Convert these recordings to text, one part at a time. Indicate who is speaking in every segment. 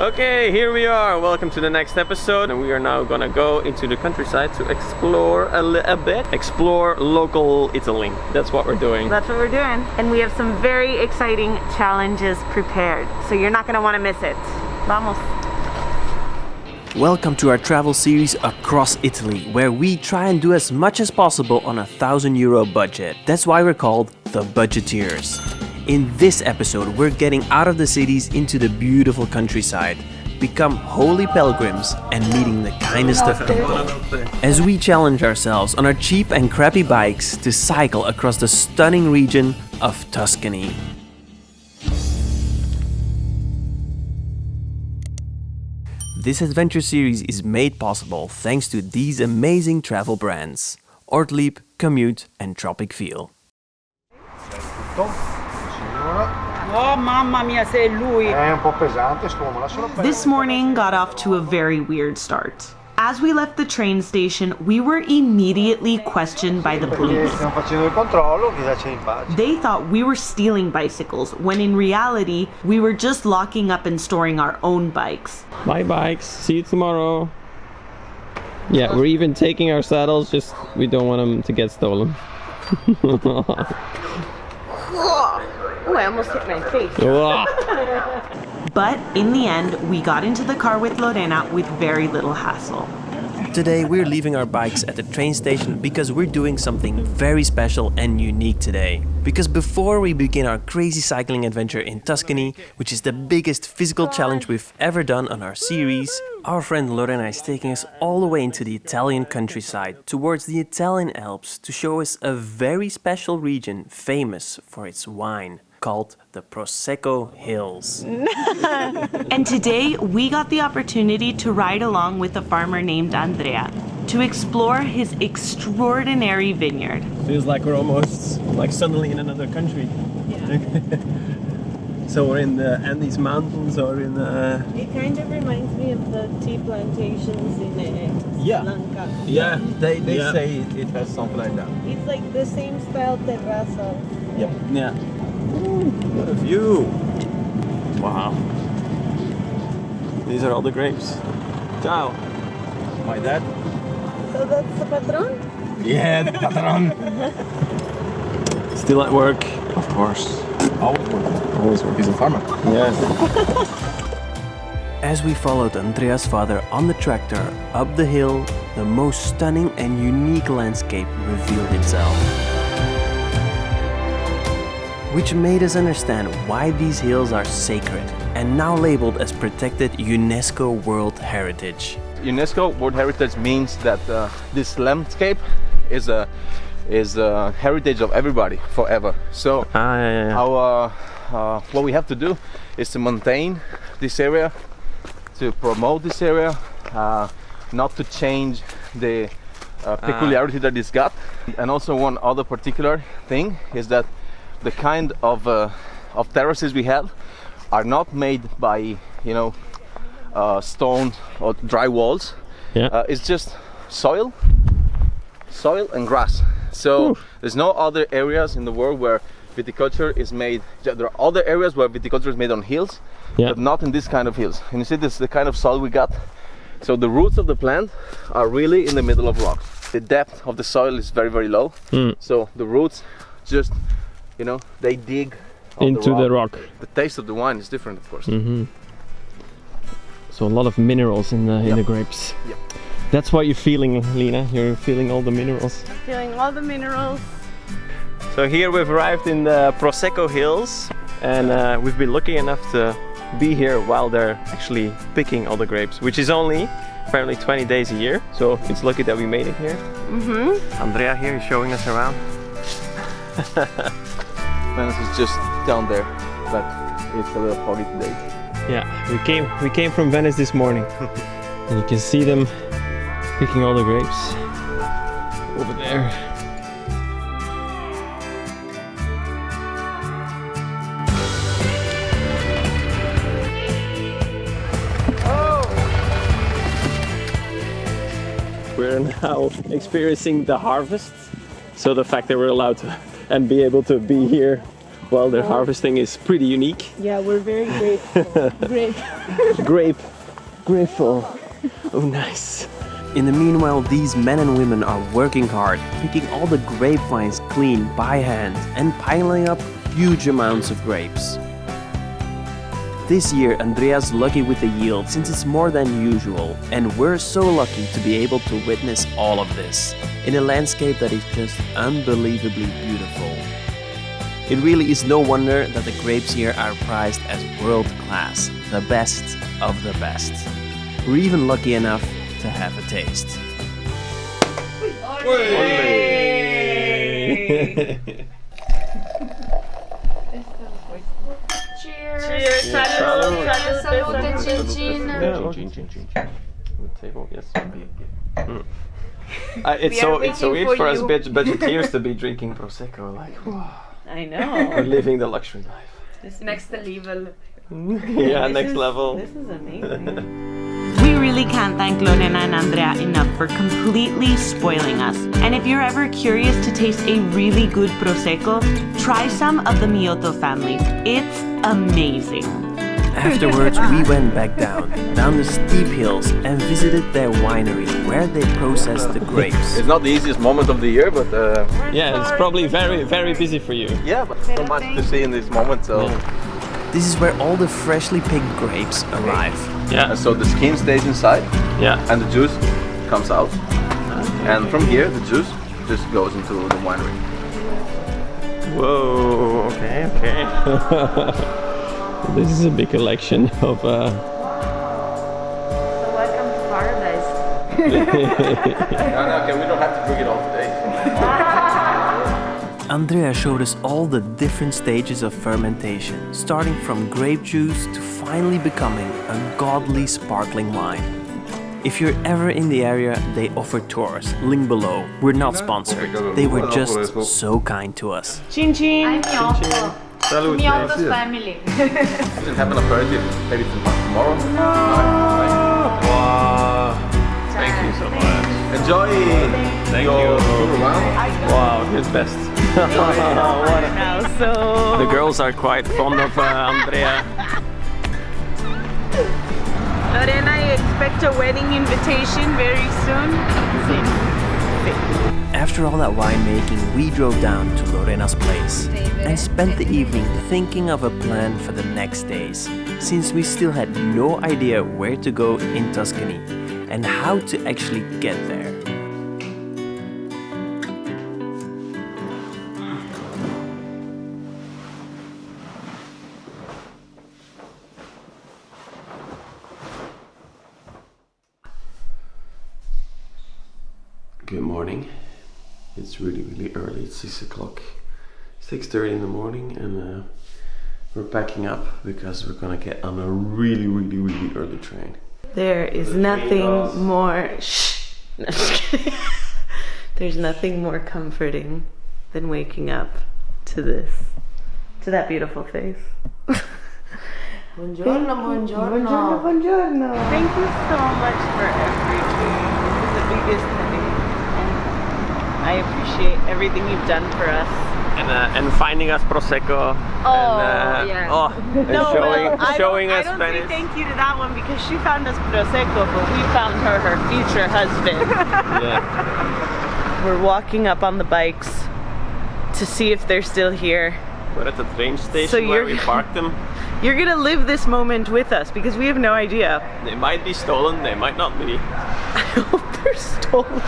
Speaker 1: Okay, here we are. Welcome to the next episode, and we are now gonna go into the countryside to explore a bit. Explore local Italy. That's what we're doing.
Speaker 2: That's what we're doing. And we have some very exciting challenges prepared, so you're not gonna wanna miss it. Vamos.
Speaker 1: Welcome to our travel series across Italy, where we try and do as much as possible on a €1,000 budget. That's why we're called the Budgeteers. In this episode, we're getting out of the cities into the beautiful countryside, become holy pilgrims, and meeting the kindest of people. As we challenge ourselves on our cheap and crappy bikes to cycle across the stunning region of Tuscany. This adventure series is made possible thanks to these amazing travel brands: Ortlieb, Commute, and Tropic Feel.
Speaker 3: Oh mamma mia, se è lui.
Speaker 4: È un po' pesante, scomoda, solo per...
Speaker 2: This morning got off to a very weird start. As we left the train station, we were immediately questioned by the police.
Speaker 4: Stiamo facendo il controllo, chi c'è in pace.
Speaker 2: They thought we were stealing bicycles, when in reality, we were just locking up and storing our own bikes.
Speaker 1: Bye bikes, see you tomorrow. Yeah, we're even taking our saddles, just we don't want them to get stolen.
Speaker 2: Oh, I almost hit my face. But in the end, we got into the car with Lorena with very little hassle.
Speaker 1: Today we're leaving our bikes at the train station because we're doing something very special and unique today. Because before we begin our crazy cycling adventure in Tuscany, which is the biggest physical challenge we've ever done on our series, our friend Lorena is taking us all the way into the Italian countryside, towards the Italian Alps, to show us a very special region famous for its wine, called the Prosecco Hills.
Speaker 2: And today, we got the opportunity to ride along with a farmer named Andrea to explore his extraordinary vineyard.
Speaker 1: Feels like we're almost like suddenly in another country.
Speaker 2: Yeah.
Speaker 1: So we're in the Andes Mountains or in
Speaker 5: It kind of reminds me of the tea plantations in Sri Lanka.
Speaker 1: Yeah,
Speaker 6: They say it has something like that.
Speaker 5: It's like the same style terrazas.
Speaker 6: Yep.
Speaker 1: yeah. Ooh, what a view! Wow. These are all the grapes. Ciao.
Speaker 6: My dad?
Speaker 5: So that's the patron?
Speaker 6: Yeah, the patron.
Speaker 1: Still at work, of course.
Speaker 6: Always work. He's a farmer.
Speaker 1: Yes. As we followed Andrea's father on the tractor up the hill, the most stunning and unique landscape revealed itself, which made us understand why these hills are sacred and now labeled as protected UNESCO World Heritage.
Speaker 6: UNESCO World Heritage means that this landscape is a heritage of everybody forever. So what we have to do is to maintain this area, to promote this area, not to change the peculiarity that it's got. And also one other particular thing is that the kind of terraces we have are not made by, stone or dry walls.
Speaker 1: Yeah.
Speaker 6: It's just soil and grass. So there's no other areas in the world where viticulture is made. There are other areas where viticulture is made on hills, but not in this kind of hills. And you see, this is the kind of soil we got. So the roots of the plant are really in the middle of rocks. The depth of the soil is very, very low. So the roots just, they dig
Speaker 1: into the rock.
Speaker 6: The taste of the wine is different, of course.
Speaker 1: So a lot of minerals in the grapes.
Speaker 6: Yep.
Speaker 1: That's what you're feeling, Lina. You're feeling all the minerals.
Speaker 5: Feeling all the minerals.
Speaker 1: So here we've arrived in the Prosecco Hills, and we've been lucky enough to be here while they're actually picking all the grapes, which is only apparently 20 days a year. So it's lucky that we made it here. Andrea here is showing us around.
Speaker 6: Venice is just down there, but it's a little foggy today.
Speaker 1: Yeah, we came from Venice this morning, and you can see them picking all the grapes over there. We're now experiencing the harvest, so the fact that we're allowed to and be able to be here Well, their harvesting is pretty unique.
Speaker 5: Yeah, we're very
Speaker 1: Grateful. Oh, nice. In the meanwhile, these men and women are working hard, picking all the grapevines clean by hand and piling up huge amounts of grapes. This year, Andrea's lucky with the yield since it's more than usual, and we're so lucky to be able to witness all of this in a landscape that is just unbelievably beautiful. It really is no wonder that the grapes here are prized as world class, the best of the best. We're even lucky enough to have a taste.
Speaker 5: Cheers!
Speaker 2: Cheers! Salud!
Speaker 5: Salute, chin.
Speaker 1: It's so weird for us budgeteers to be drinking Prosecco. Like,
Speaker 2: I know.
Speaker 1: we're living the luxury life.
Speaker 5: Next level.
Speaker 1: Yeah, next level.
Speaker 2: This is amazing. We really can't thank Lorena and Andrea enough for completely spoiling us. And if you're ever curious to taste a really good Prosecco, try some of the Miotto family. It's amazing.
Speaker 1: Afterwards, we went back down the steep hills and visited their winery where they process the grapes.
Speaker 6: It's not the easiest moment of the year, but
Speaker 1: Yeah, it's probably very, very busy for you.
Speaker 6: yeah, but so much to see in this moment. So
Speaker 1: This is where all the freshly picked grapes arrive.
Speaker 6: and so the skin stays inside, and the juice comes out, and from here the juice just goes into the winery.
Speaker 1: Whoa, okay. This is a big collection of
Speaker 5: So welcome to paradise.
Speaker 6: Okay, we don't have to drink it all today.
Speaker 1: Andrea showed us all the different stages of fermentation, starting from grape juice to finally becoming a godly sparkling wine. If you're ever in the area, they offer tours, link below. We're not sponsored, they were just so kind to us.
Speaker 2: Chin chin!
Speaker 5: I'm Miotto. Miotto's family.
Speaker 6: We can have an aperitif maybe tomorrow.
Speaker 1: Wow, thank you so much.
Speaker 6: Enjoy your tour around.
Speaker 1: Wow, you're the best.
Speaker 2: Now, so
Speaker 1: The girls are quite fond of Andrea.
Speaker 2: Lorena, you expect a wedding invitation very soon?
Speaker 1: After all that winemaking, we drove down to Lorena's place and spent the evening thinking of a plan for the next days, since we still had no idea where to go in Tuscany and how to actually get there. Good morning. It's really early. It's 6 o'clock, 6:30 in the morning, and we're packing up because we're gonna get on a really early train.
Speaker 2: There is nothing more. Shh. No, just kidding. There's nothing more comforting than waking up to this, to that beautiful face.
Speaker 5: Buongiorno, buongiorno.
Speaker 2: Buongiorno. Thank you so much for everything. It's the biggest thing. I appreciate everything you've done for us.
Speaker 1: And finding us Prosecco. Showing us
Speaker 2: I don't
Speaker 1: Venice.
Speaker 2: say thank you to that one because she found us Prosecco, but we found her future husband.
Speaker 1: Yeah.
Speaker 2: We're walking up on the bikes to see if they're still here.
Speaker 1: We're at the train station where we parked them.
Speaker 2: You're gonna live this moment with us because we have no idea.
Speaker 1: They might be stolen, they might not be.
Speaker 2: I hope they're stolen.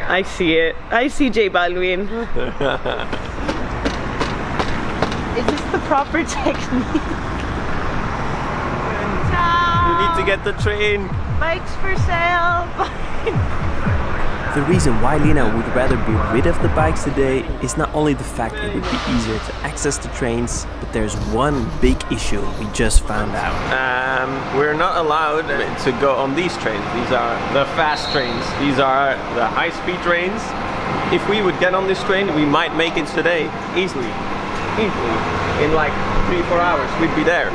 Speaker 2: I see it. I see J Balwin. Is this the proper technique? Ciao.
Speaker 1: You need to get the train.
Speaker 2: Bikes for sale.
Speaker 1: The reason why Lena would rather be rid of the bikes today is not only the fact it would be easier to access the trains, but there's one big issue we just found out. We're not allowed to go on these trains. These are the fast trains. These are the high-speed trains. If we would get on this train, we might make it today, easily. In like 3-4 hours, we'd be there.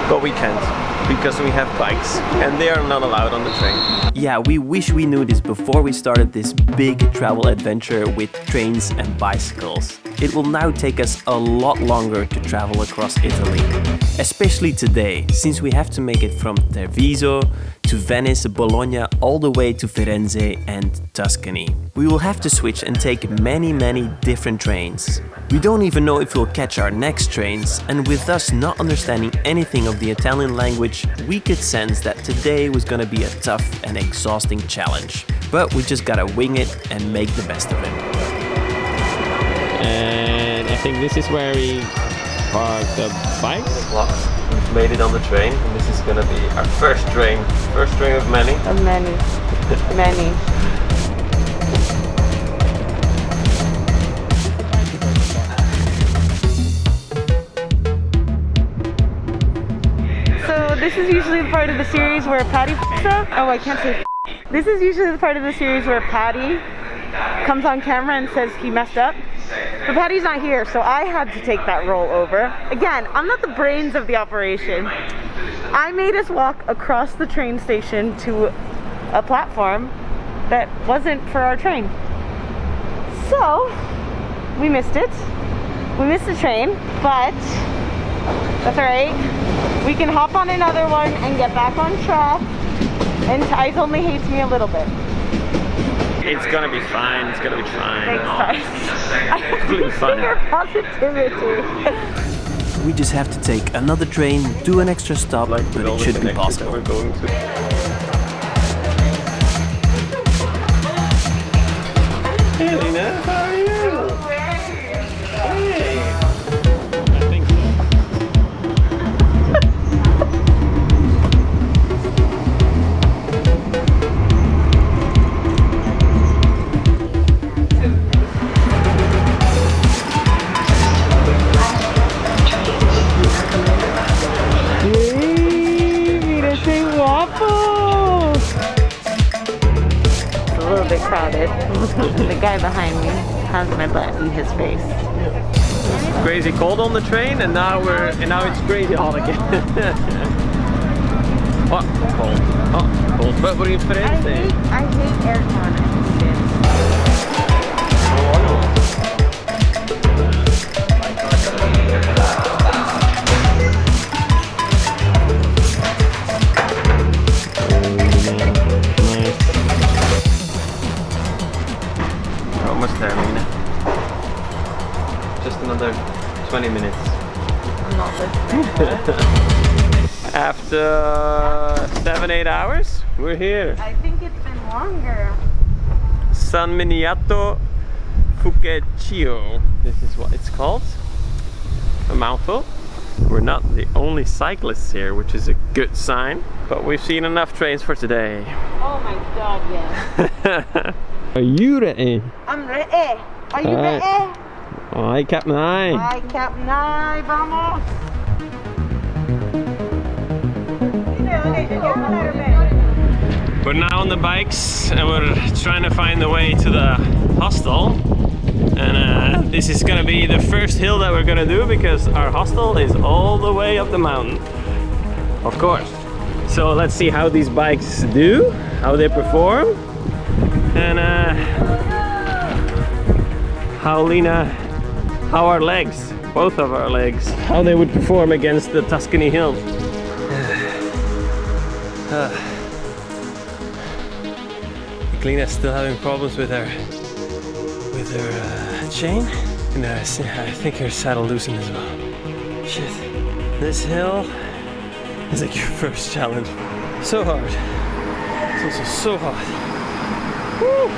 Speaker 1: But we can't. because we have bikes and they are not allowed on the train. Yeah, we wish we knew this before we started this big travel adventure with trains and bicycles. It will now take us a lot longer to travel across Italy, especially today, since we have to make it from Treviso to Venice, Bologna, all the way to Firenze and Tuscany. We will have to switch and take many different trains. We don't even know if we'll catch our next trains, and with us not understanding anything of the Italian language, we could sense that today was gonna be a tough and exhausting challenge. But we just gotta wing it and make the best of it.
Speaker 7: And I think this is where we park the bikes.
Speaker 1: We've made it on the train, and this is gonna be our first train of many.
Speaker 2: Many. So this is usually the part of the series where Patty up. Oh, I can't say. This is usually the part of the series where Patty comes on camera and says he messed up. But Patty's not here, so I had to take that role over. Again, I'm not the brains of the operation. I made us walk across the train station to a platform that wasn't for our train. So, we missed it. We missed the train, but that's alright. We can hop on another one and get back on track. And Thais only hates me a little bit.
Speaker 7: It's gonna be fine. It's gonna be fine.
Speaker 2: Thanks, Thais. I appreciate your positivity.
Speaker 1: We just have to take another train, do an extra stop, but it should be possible.
Speaker 7: We're going to. Hey Lina, how are you? Hey. I think so.
Speaker 2: Crowded. The guy behind me has my butt in his face.
Speaker 7: It's crazy cold on the train, and now it's crazy hot again. Oh, cold. Oh, cold. But we're in Firenze.
Speaker 2: I hate aircon.
Speaker 7: Almost there, Lina. Just another 20 minutes.
Speaker 2: I'm not listening.
Speaker 7: After 7-8 hours, we're here.
Speaker 2: I think it's been longer.
Speaker 7: San Miniatto Fucecchio. This is what it's called. A mouthful. We're not the only cyclists here, which is a good sign. But we've seen enough trains for today.
Speaker 2: Oh my god, yes.
Speaker 7: Are you ready?
Speaker 2: I'm ready. Are you ready?
Speaker 7: Aye, Captain Aye.
Speaker 2: Aye, Captain Aye, vamos.
Speaker 7: We're now on the bikes and we're trying to find the way to the hostel. And this is gonna be the first hill that we're gonna do because our hostel is all the way up the mountain. Of course. So let's see how these bikes do, how they perform. And how our legs, both of our legs, how they would perform against the Tuscany hills. Lina's still having problems with her chain, and I think her saddle loosened as well. Shit, this hill is like your first challenge. So hard. It's also so hot. Woo.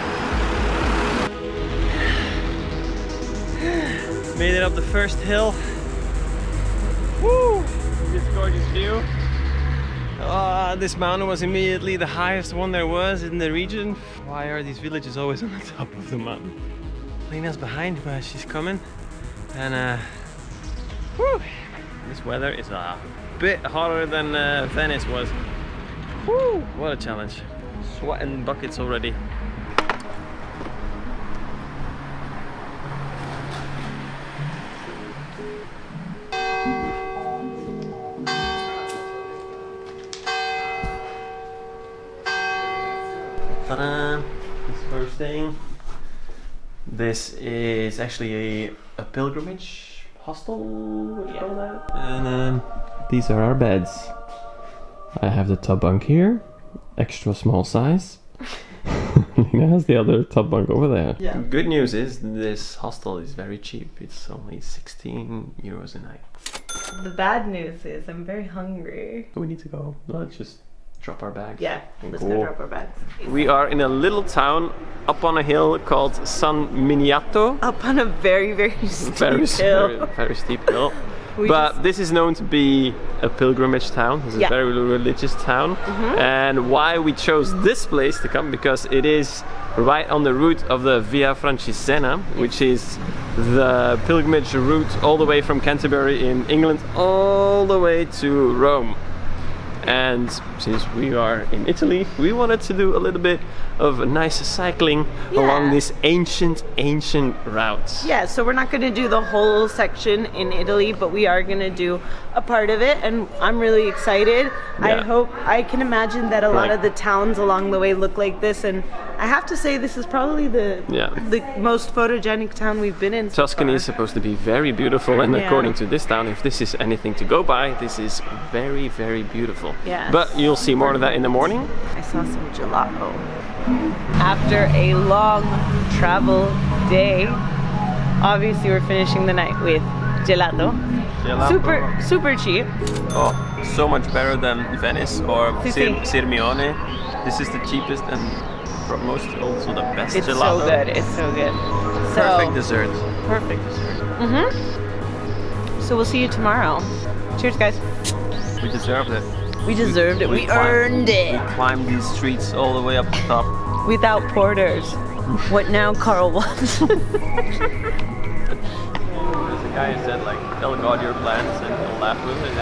Speaker 7: Made it up the first hill. Woo! This gorgeous view. This mountain was immediately the highest one there was in the region. Why are these villages always on the top of the mountain? Lina's behind, but she's coming. And woo, this weather is a bit hotter than Venice was. Woo, what a challenge. Sweating buckets already. Ta-da! This is where we're staying. This is actually a pilgrimage hostel, what do you call that? And these are our beds. I have the tub bunk here, extra small size. Lina has the other tub bunk over there. Yeah. Good news is this hostel is very cheap. It's only 16 euros a night.
Speaker 2: The bad news is I'm very hungry.
Speaker 7: We need to go. Let's just drop our bags.
Speaker 2: Yeah, let's go drop our bags.
Speaker 7: We are in a little town up on a hill called San Miniatto.
Speaker 2: Up on a very, very steep hill.
Speaker 7: Very steep hill. But this is known to be a pilgrimage town. It's a very religious town. And why we chose this place to come, because it is right on the route of the Via Francigena, which is the pilgrimage route all the way from Canterbury in England all the way to Rome. And since we are in Italy, we wanted to do a little bit of nice cycling along this ancient route.
Speaker 2: Yeah, so we're not going to do the whole section in Italy, but we are going to do a part of it, and I'm really excited.
Speaker 7: Yeah.
Speaker 2: I can imagine that a lot of the towns along the way look like this, and I have to say this is probably the most photogenic town we've been in so
Speaker 7: Tuscany
Speaker 2: far.
Speaker 7: is supposed to be very beautiful, and according to this town, if this is anything to go by, this is very, very beautiful.
Speaker 2: Yes.
Speaker 7: But you'll see more of that in the morning.
Speaker 2: I saw some gelato. After a long travel day, obviously we're finishing the night with gelato. Super cheap.
Speaker 7: Oh, so much better than Venice or Sirmione. This is the cheapest and also the best gelato.
Speaker 2: It's so good.
Speaker 7: Perfect dessert.
Speaker 2: So we'll see you tomorrow. Cheers, guys.
Speaker 7: We deserved it.
Speaker 2: We deserved it. We earned it.
Speaker 7: We climbed these streets all the way up the top.
Speaker 2: Without porters. What now, Carl wants?
Speaker 7: There's a guy who said, like, tell God your plans and he'll laugh with it.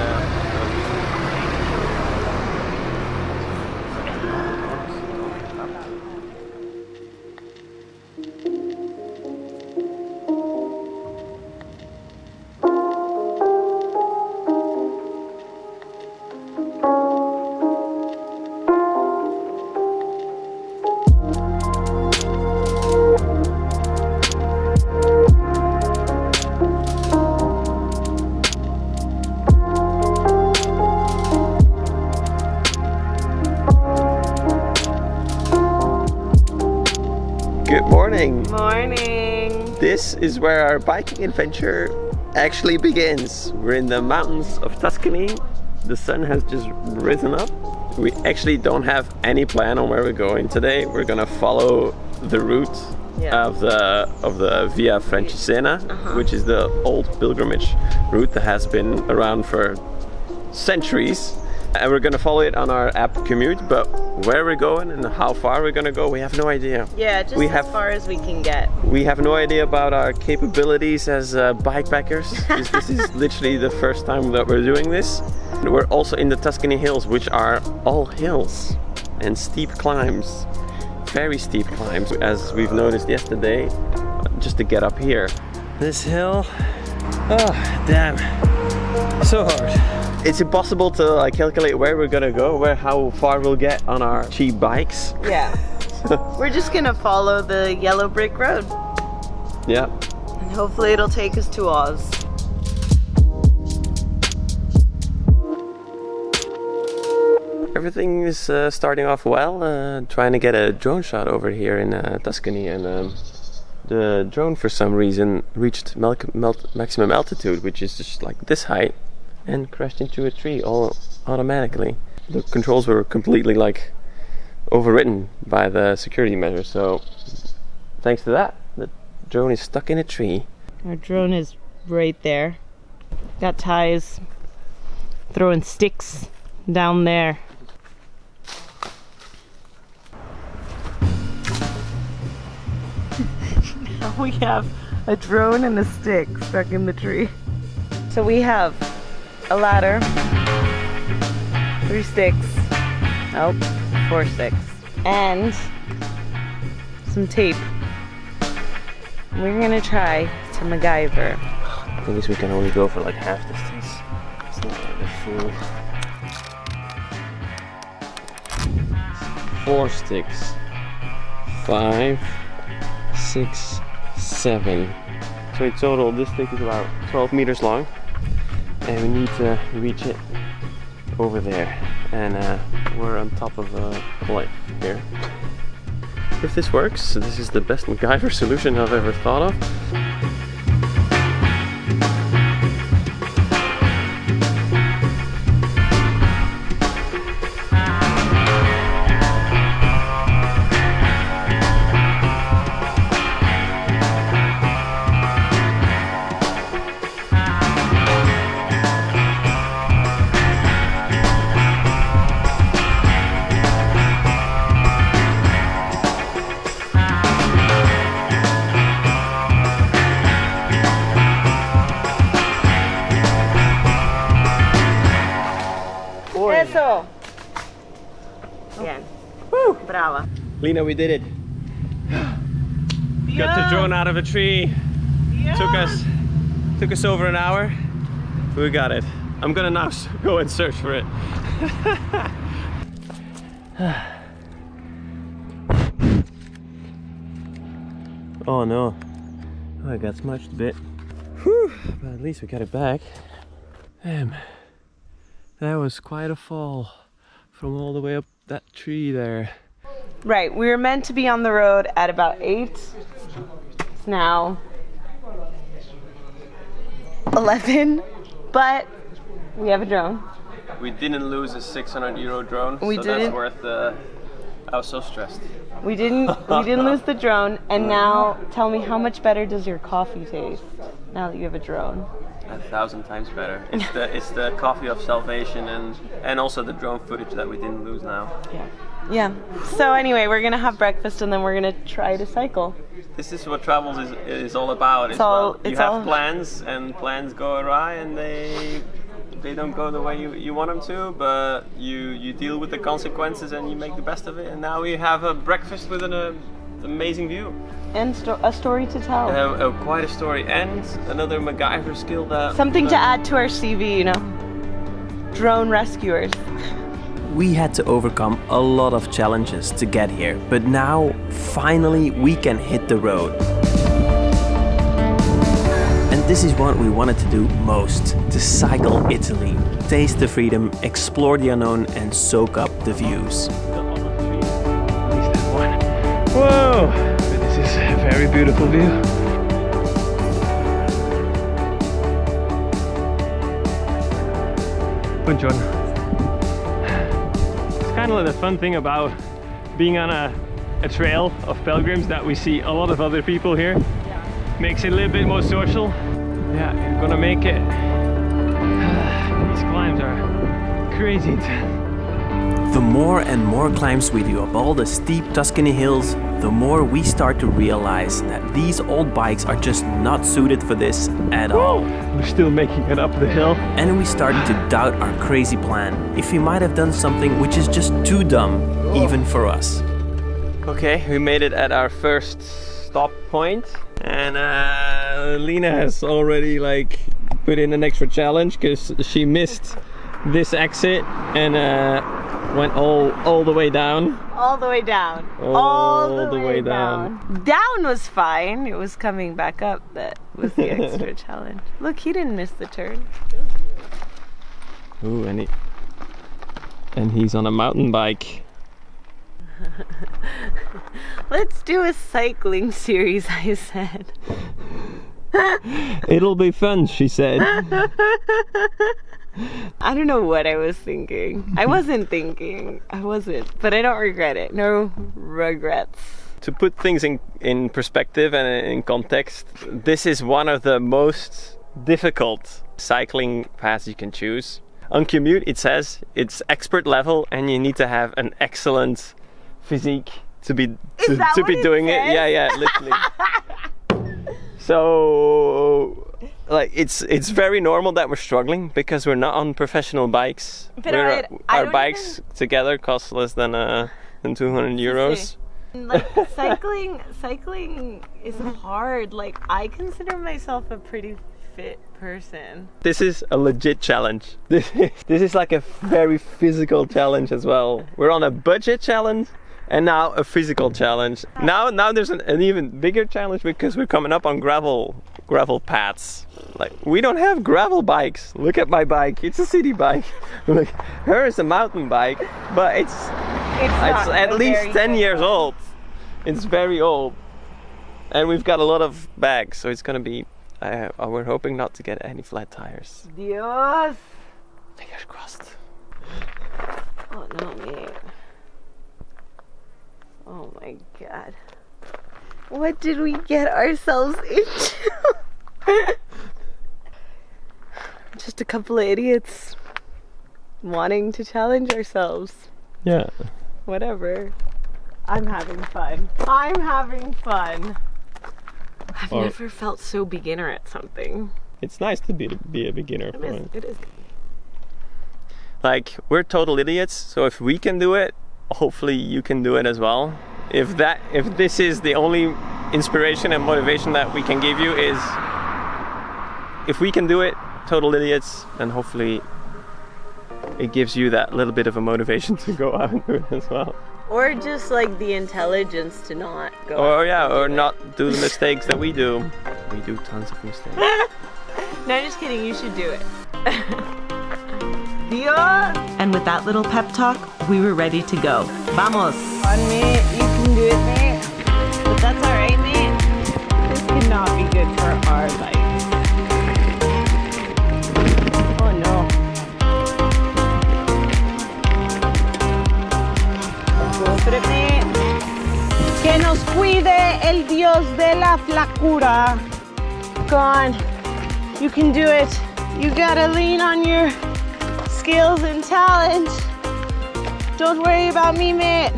Speaker 7: Good morning.
Speaker 2: Morning.
Speaker 7: This is where our biking adventure actually begins. We're in the mountains of Tuscany. The sun has just risen up. We actually don't have any plan on where we're going today. We're gonna follow the route of the Via Francigena, which is the old pilgrimage route that has been around for centuries. And we're gonna follow it on our app Commute, but where we're going and how far we're gonna go, we have no idea.
Speaker 2: Yeah, just as far as we can get.
Speaker 7: We have no idea about our capabilities as bikepackers. This is literally the first time that we're doing this. And we're also in the Tuscany hills, which are all hills and steep climbs. Very steep climbs, as we've noticed yesterday, just to get up here. This hill, oh damn, so hard. It's impossible to like calculate where we're gonna go, how far we'll get on our cheap bikes.
Speaker 2: Yeah. We're just gonna follow the yellow brick road.
Speaker 7: Yeah.
Speaker 2: And hopefully it'll take us to Oz.
Speaker 7: Everything is starting off well. Trying to get a drone shot over here in Tuscany, and the drone for some reason reached maximum altitude, which is just like this height, and crashed into a tree all automatically. The controls were completely like overwritten by the security measures, so thanks to that, the drone is stuck in a tree.
Speaker 2: Our drone is right there. Got ties, throwing sticks down there. Now we have a drone and a stick stuck in the tree. So we have a ladder, 3 sticks, 4 sticks, and some tape. We're gonna try to MacGyver.
Speaker 7: I think we can only go for like half distance. It's not like the full. 4 sticks. 5, 6, 7. So in total this thing is about 12 meters long, and we need to reach it over there, and we're on top of a cliff here. If this works, this is the best MacGyver solution I've ever thought of.
Speaker 2: Eso! Again. Woo! Brava.
Speaker 7: Lena, we did it. Got the drone out of a tree. Took us over an hour. We got it. I'm gonna now go and search for it. Oh no. Oh, I got smushed a bit. Whew. But at least we got it back. Damn. That was quite a fall from all the way up that tree there.
Speaker 2: Right, we were meant to be on the road at about 8. It's now 11, but we have a drone.
Speaker 7: We didn't lose a 600 euro drone,
Speaker 2: We
Speaker 7: so
Speaker 2: didn't.
Speaker 7: that's worth the... I was so stressed.
Speaker 2: We didn't lose the drone, and now tell me, how much better does your coffee taste now that you have a drone?
Speaker 7: 1,000 times better. It's the coffee of salvation, and also the drone footage that we didn't lose now.
Speaker 2: Yeah. So anyway, we're gonna have breakfast and then we're gonna try to cycle.
Speaker 7: This is what travels is all about. You have plans, and plans go awry, and they don't go the way you want them to, but you deal with the consequences and you make the best of it. And now we have a breakfast with an amazing view.
Speaker 2: And a story to tell.
Speaker 7: Quite a story, and another MacGyver skill that...
Speaker 2: Something to add to our CV, you know. Drone rescuers.
Speaker 1: We had to overcome a lot of challenges to get here, but now, finally, we can hit the road. And this is what we wanted to do most, to cycle Italy, taste the freedom, explore the unknown, and soak up the views.
Speaker 7: Whoa! This is a very beautiful view. Buongiorno. It's kind of the fun thing about being on a trail of pilgrims, that we see a lot of other people here. Makes it a little bit more social. Yeah, you're gonna make it. These climbs are crazy.
Speaker 1: The more and more climbs we do up all the steep Tuscany hills, the more we start to realize that these old bikes are just not suited for this at all.
Speaker 7: We're still making it up the hill.
Speaker 1: And we started to doubt our crazy plan, if we might have done something which is just too dumb, even for us.
Speaker 7: Okay, we made it at our first stop point, and Lena has already put in an extra challenge because she missed this exit and went all the way down.
Speaker 2: All the way down.
Speaker 7: All the way down.
Speaker 2: Down was fine. It was coming back up that was the extra challenge. Look, he didn't miss the turn.
Speaker 7: Ooh, and he's on a mountain bike.
Speaker 2: Let's do a cycling series, I said.
Speaker 7: It'll be fun, she said.
Speaker 2: I don't know what I was thinking. I wasn't, but I don't regret it. No regrets.
Speaker 7: To put things in perspective and in context, this is one of the most difficult cycling paths you can choose. On Commute, it says it's expert level and you need to have an excellent physique to be doing it. Yeah, literally. So it's very normal that we're struggling because we're not on professional bikes.
Speaker 2: But
Speaker 7: our bikes together cost less than 200 euros.
Speaker 2: Cycling is hard. I consider myself a pretty fit person.
Speaker 7: This is a legit challenge. This is like a very physical challenge as well. We're on a budget challenge, And now a physical challenge. Now there's an even bigger challenge because we're coming up on gravel paths. Like, we don't have gravel bikes. Look at my bike. It's a city bike. Look, hers is a mountain bike, but it's at least 10 years old. It's very old. And we've got a lot of bags, so it's gonna be, we're hoping not to get any flat tires.
Speaker 2: Dios!
Speaker 7: Fingers crossed.
Speaker 2: Oh no, mate. Oh my god. What did we get ourselves into? Just a couple of idiots wanting to challenge ourselves.
Speaker 7: Yeah.
Speaker 2: Whatever. I'm having fun. I'm having fun. I've never felt so beginner at something.
Speaker 7: It's nice to be a beginner.
Speaker 2: It is.
Speaker 7: Like, we're total idiots, so if we can do it, hopefully you can do it as well. If this is the only inspiration and motivation that we can give you, is if we can do it, total idiots, then hopefully it gives you that little bit of a motivation to go out and do it as well.
Speaker 2: Or just like the intelligence to not go.
Speaker 7: Or not do the mistakes that we do. We do tons of mistakes.
Speaker 2: No, just kidding. You should do it. And with that little pep talk, we were ready to go. Vamos!
Speaker 3: On mate, you can do it, mate.
Speaker 2: But that's alright, mate.
Speaker 3: This cannot be good for our bike. Oh no. Go for it, mate. Que nos cuide el Dios de la flacura. Go on. You can do it. You gotta lean on your skills and talent. Don't worry about me, mate.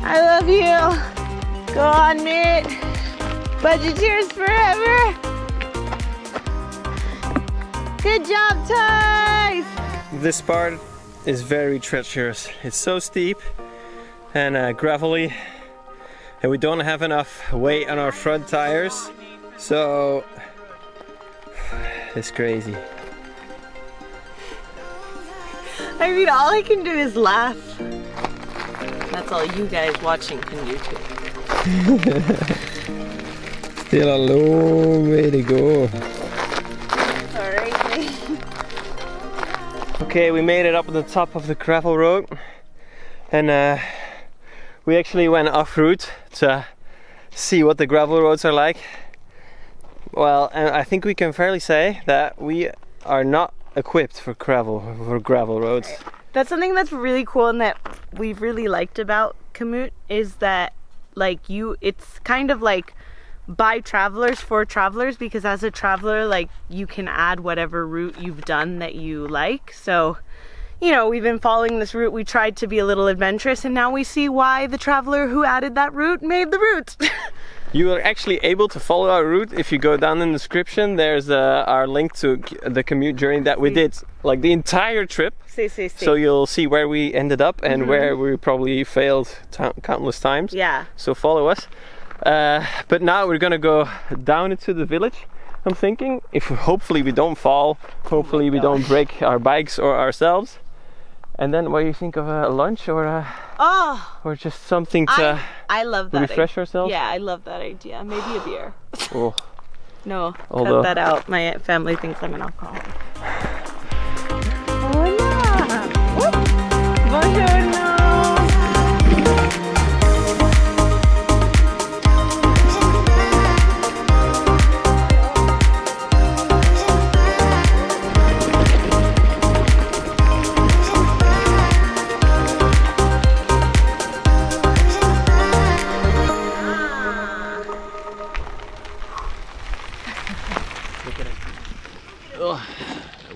Speaker 3: I love you. Go on, mate. Budgeteers forever. Good job, Ties.
Speaker 7: This part is very treacherous. It's so steep and gravelly, and we don't have enough weight on our front tires, so it's crazy.
Speaker 2: I mean, all I can do is laugh. That's all you guys watching can do too.
Speaker 7: Still a long way to go.
Speaker 2: Alright, mate.
Speaker 7: Okay, we made it up on the top of the gravel road, and we actually went off route to see what the gravel roads are like. Well, and I think we can fairly say that we are not equipped for gravel roads.
Speaker 2: That's something that's really cool and that we've really liked about Komoot, is that it's kind of like by travelers for travelers, because as a traveler, like, you can add whatever route you've done that you like. So, you know, we've been following this route. We tried to be a little adventurous, and now we see why the traveler who added that route made the route.
Speaker 7: You are actually able to follow our route. If you go down in the description, there's our link to the Komoot journey that we did, like the entire trip. So you'll see where we ended up and where we probably failed countless times.
Speaker 2: Yeah.
Speaker 7: So follow us. But now we're gonna go down into the village. I'm thinking, if hopefully we don't fall, hopefully we don't break our bikes or ourselves. And then, what do you think of a lunch or or just something to
Speaker 2: I love that
Speaker 7: refresh ourselves?
Speaker 2: Yeah, I love that idea. Maybe a beer.
Speaker 7: Oh.
Speaker 2: No, cut that out. My family thinks I'm an alcoholic. Hola! Buongiorno!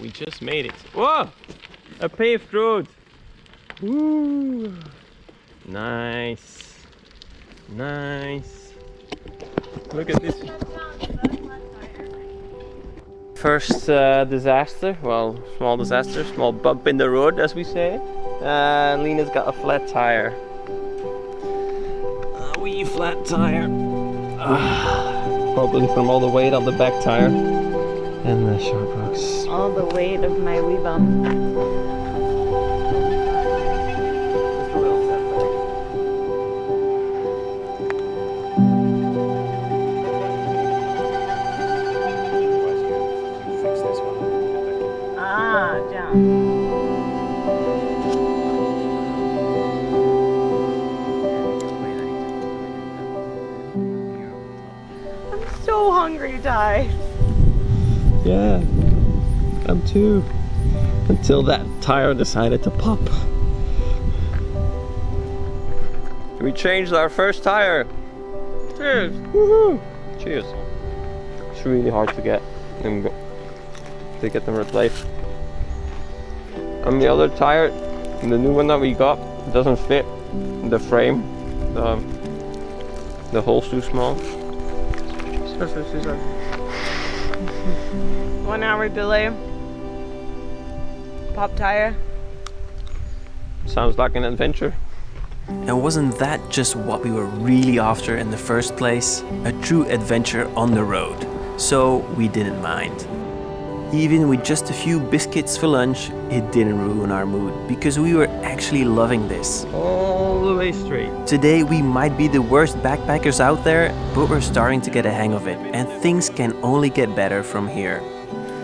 Speaker 7: We just made it. Whoa! A paved road. Woo! Nice. Nice. Look at this. First disaster. Well, small disaster. Small bump in the road, as we say. Lena's got a flat tire. A wee flat tire. Probably from all the weight on the back tire. And the short box.
Speaker 2: All the weight of my wee bum. già. I'm so hungry, Ty.
Speaker 7: Yeah, I'm too. Until that tire decided to pop. We changed our first tire. Cheers! Woohoo! Cheers. It's really hard to get them replaced. And the other tire, the new one that we got, doesn't fit the frame. The hole's too small.
Speaker 2: 1 hour delay. Pop tire.
Speaker 7: Sounds like an adventure.
Speaker 1: And wasn't that just what we were really after in the first place? A true adventure on the road. So we didn't mind. Even with just a few biscuits for lunch, it didn't ruin our mood because we were actually loving this.
Speaker 7: All the way straight.
Speaker 1: Today we might be the worst backpackers out there, but we're starting to get a hang of it and things can only get better from here.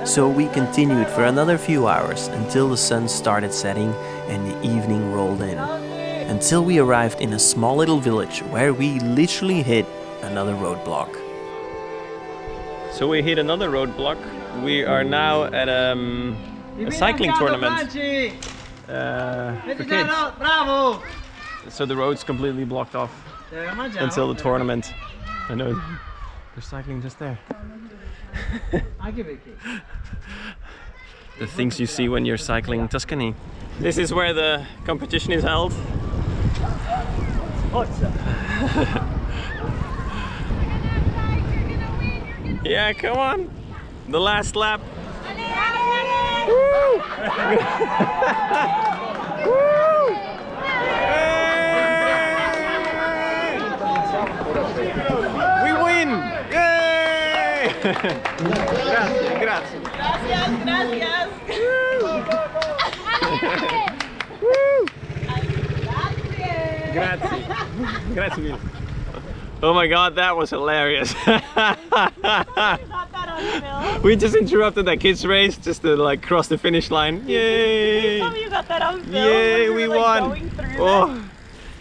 Speaker 1: So we continued for another few hours until the sun started setting and the evening rolled in. Until we arrived in a small little village where we literally hit another roadblock.
Speaker 7: So we hit another roadblock. We are now at a cycling tournament for kids. So the road's completely blocked off until the tournament. I know they're cycling just there. The things you see when you're cycling Tuscany. This is where the competition is held. Yeah, come on. The last lap. Woo! Woo! We win! Yay! Grazie, grazie.
Speaker 2: Gracias,
Speaker 7: Grazie. Grazie mille. Oh my god, that was hilarious. We just interrupted that kids race just to like cross the finish line. Yay!
Speaker 2: Tell me you got that on film.
Speaker 7: Yay, we won! Oh.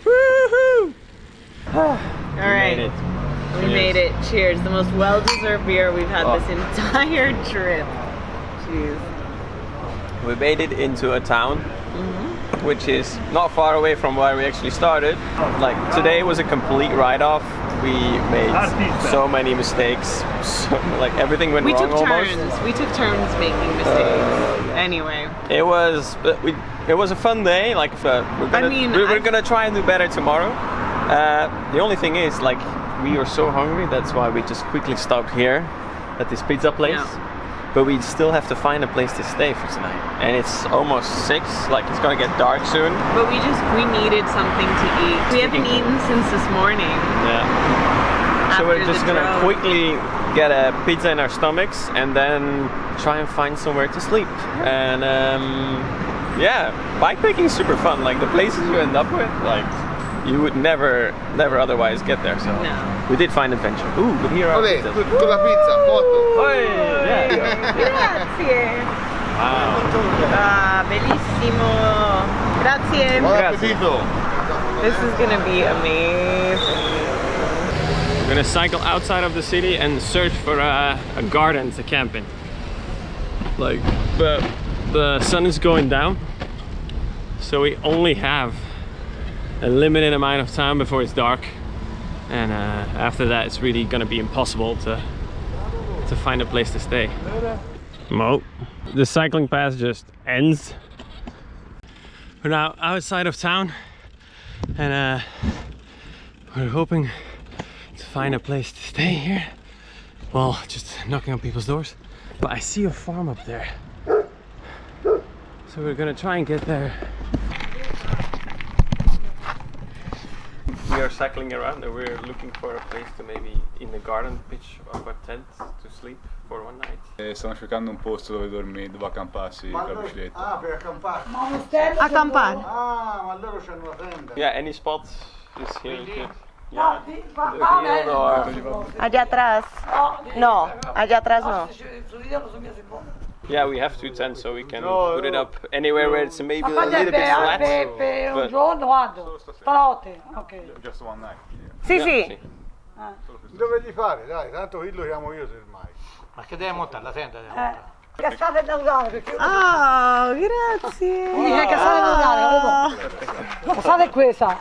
Speaker 7: Woohoo!
Speaker 2: All right. We made it. Cheers. The most well-deserved beer we've had this entire trip. Jeez.
Speaker 7: We made it into a town, which is not far away from where we actually started. Like today was a complete write-off. We made so many mistakes. Like everything went wrong almost.
Speaker 2: We took turns making mistakes. Anyway.
Speaker 7: It was a fun day. Like we're gonna try and do better tomorrow. The only thing is, like, we were so hungry. That's why we just quickly stopped here at this pizza place. Yeah. But we still have to find a place to stay for tonight. And it's almost 6, like it's gonna get dark soon.
Speaker 2: But we needed something to eat. We haven't eaten since this morning.
Speaker 7: Yeah. So we're just gonna quickly get a pizza in our stomachs and then try and find somewhere to sleep. And yeah, bikepacking is super fun. Like the places you end up with, like you would never otherwise get there. So we did find adventure. Ooh, but here are pizzas.
Speaker 4: Con la pizza, foto.
Speaker 7: Yeah.
Speaker 2: Grazie.
Speaker 7: Wow.
Speaker 2: Ah, bellissimo. Grazie.
Speaker 4: Buon appetito.
Speaker 2: This is gonna be amazing.
Speaker 7: We're gonna cycle outside of the city and search for a garden to camp in. Like, the sun is going down, so we only have a limited amount of time before it's dark, and after that it's really gonna be impossible to find a place to stay. Mo, the cycling path just ends. We're now outside of town, and we're hoping to find a place to stay here. Well, just knocking on people's doors. But I see a farm up there, so we're gonna try and get there. We are cycling around and we're looking for a place to maybe in the garden pitch up a tent to sleep for one night.
Speaker 8: Stiamo cercando un posto dove dormire, dove accamparsi con la bicicletta.
Speaker 4: Ah, per accampare.
Speaker 2: Acampare.
Speaker 4: Ah, ma loro c'hanno una tenda.
Speaker 7: Yeah, any spot is here good. Yeah. The hill or...
Speaker 2: Allá atrás. No, allá atrás no.
Speaker 7: Yeah, we have 2 tents, so we can put it up anywhere where it's maybe a little bit flat.
Speaker 9: Un giorno vado, stanotte. Ok.
Speaker 8: Just one night.
Speaker 3: Sì, sì.
Speaker 4: Dove gli fare? Dai, tanto qui lo chiamo io semmai.
Speaker 9: Ma che devi montare la tenda? Cassate da usare perché...
Speaker 3: Oh, grazie.
Speaker 9: Dice cassate da usare, cassate è questa.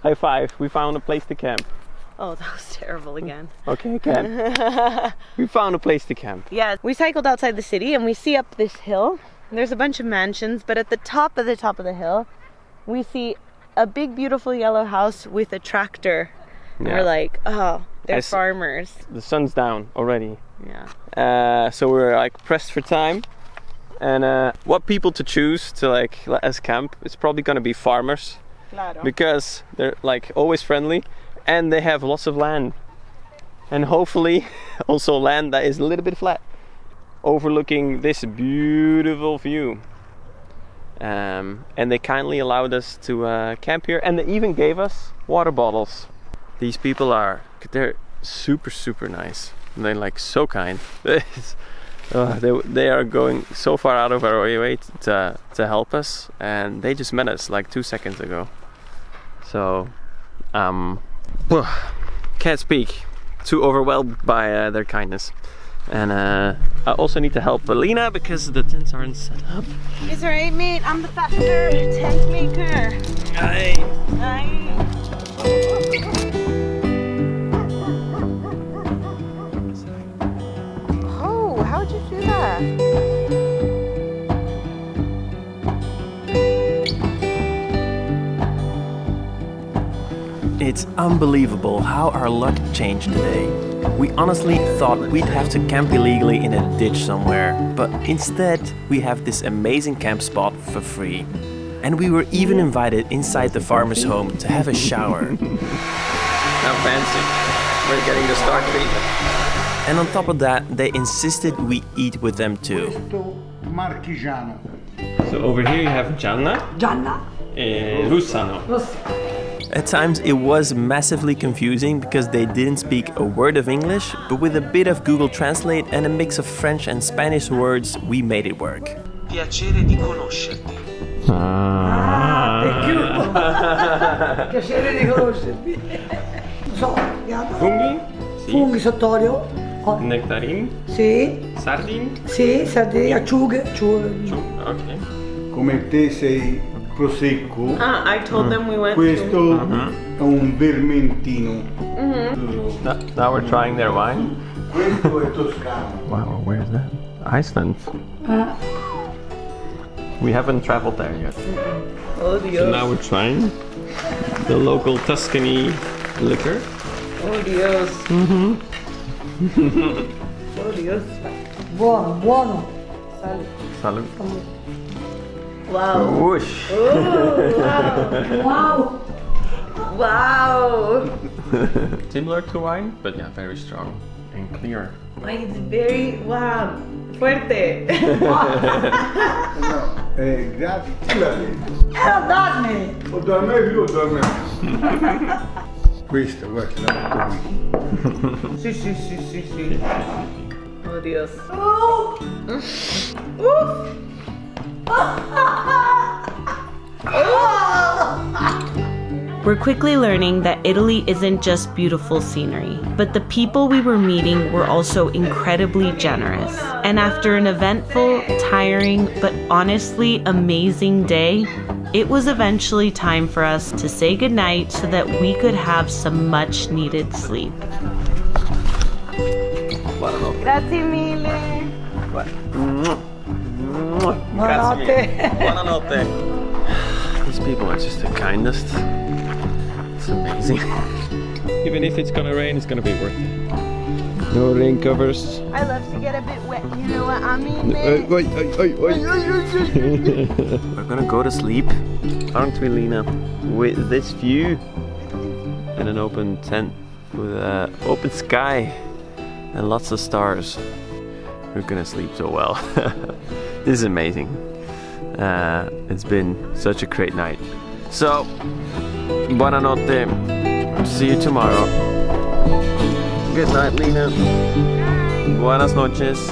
Speaker 7: High five, we found a place to camp.
Speaker 2: Oh, that was terrible again.
Speaker 7: Okay, camp. We found a place to camp.
Speaker 2: Yeah, we cycled outside the city and we see up this hill. There's a bunch of mansions, but at the top of the hill, we see a big, beautiful yellow house with a tractor. And we're like, oh, they're farmers.
Speaker 7: The sun's down already.
Speaker 2: Yeah.
Speaker 7: So we're like pressed for time. And what people to choose to like let us camp, it's probably gonna be farmers.
Speaker 2: Claro.
Speaker 7: Because they're like always friendly and they have lots of land. And hopefully also land that is a little bit flat, overlooking this beautiful view. And they kindly allowed us to camp here, and they even gave us water bottles. These people they're super nice. They're like so kind. They are going so far out of our way to help us, and they just met us like 2 seconds ago. So can't speak, too overwhelmed by their kindness. And I also need to help Alina because the tents aren't set up.
Speaker 3: It's alright, mate. I'm the faster tent maker.
Speaker 7: Hi.
Speaker 3: Oh, how'd you do that?
Speaker 1: It's unbelievable how our luck changed today. We honestly thought we'd have to camp illegally in a ditch somewhere, but instead we have this amazing camp spot for free. And we were even invited inside the farmer's home to have a shower.
Speaker 7: How fancy. We're getting the star treatment.
Speaker 1: And on top of that, they insisted we eat with them too.
Speaker 4: Marchigiano.
Speaker 7: So over here you have Gianna. Russano.
Speaker 1: At times it was massively confusing because they didn't speak a word of English, but with a bit of Google Translate and a mix of French and Spanish words, we made it work.
Speaker 10: Piacere di conoscerti.
Speaker 9: Thank you. Piacere di conoscerti.
Speaker 7: Funghi?
Speaker 9: Funghi sott'olio.
Speaker 7: Nectarin?
Speaker 9: Sì.
Speaker 7: Sardine?
Speaker 9: Sì, sardine, acciughe.
Speaker 7: Ok.
Speaker 4: Come te sei Prosecco.
Speaker 2: I told them we went
Speaker 4: Questo è un vermentino.
Speaker 7: Now we're trying their wine.
Speaker 4: Questo è Toscana.
Speaker 7: Wow, where is that? Iceland. We haven't traveled there yet.
Speaker 2: Oh, Dios.
Speaker 7: So now we're trying the local Tuscany liquor.
Speaker 2: Oh, Dios. Oh, Dios.
Speaker 9: Buono, buono.
Speaker 7: Salud.
Speaker 2: Wow.
Speaker 7: Whoosh.
Speaker 9: Wow.
Speaker 2: Wow.
Speaker 7: Similar to wine, but yeah, very strong and clear.
Speaker 2: Like, it's very, wow. Fuerte.
Speaker 4: Grazie.
Speaker 9: Dammi.
Speaker 4: O da me più o da me. Questa, guarda, la metto qui.
Speaker 2: Sì. Oh, Dios. We're quickly learning that Italy isn't just beautiful scenery, but the people we were meeting were also incredibly generous. And after an eventful, tiring, but honestly amazing day, it was eventually time for us to say goodnight so that we could have some much needed sleep.
Speaker 3: Grazie mille.
Speaker 7: Buonanotte. These people are just the kindest. It's amazing. Even if it's gonna rain, it's gonna be worth it. No rain covers.
Speaker 3: I love to get a bit wet, you know what I mean, man?
Speaker 1: We're gonna go to sleep, aren't we, Lina? With this view and an open tent with an open sky and lots of stars. We're gonna sleep so well. This is amazing. It's been such a great night. So, buonanotte. See you tomorrow. Good night, Lina. Buenas noches.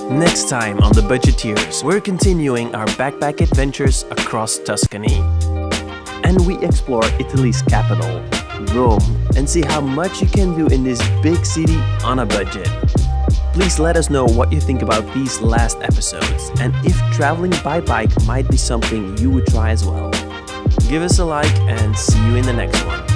Speaker 1: Next time on the Budgeteers, we're continuing our backpack adventures across Tuscany. And we explore Italy's capital, Rome, and see how much you can do in this big city on a budget. Please let us know what you think about these last episodes and if traveling by bike might be something you would try as well. Give us a like and see you in the next one.